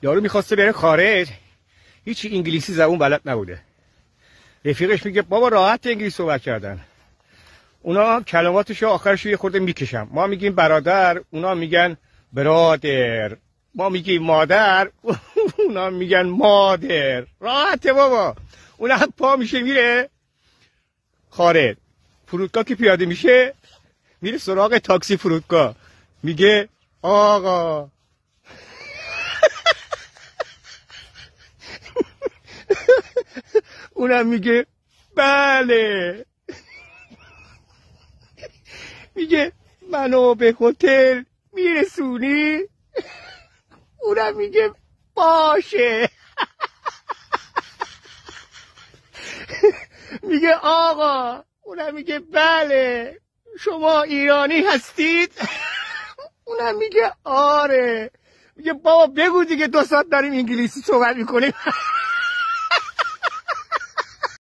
یارو میخواسته بره خارج، هیچی انگلیسی زبون بلد نبوده. رفیقش میگه بابا راحت انگلیسی صحبت کردن. اونا کلماتشو آخرشو یه خورده میکشن. ما میگیم برادر، اونا میگن برادر. ما میگیم مادر، اونا میگن مادر. راحته بابا. اونا پا میشه میره خارج. فرودگاه که پیاده میشه میره سراغ تاکسی فرودگاه، میگه آقا. اونم میگه بله. میگه منو به هتل میرسونی؟ اونم میگه باشه. میگه آقا. اونم میگه بله. شما ایرانی هستید؟ اونم میگه آره. میگه بابا بگو دیگه 2 ساعت داریم انگلیسی صحبت میکنیم.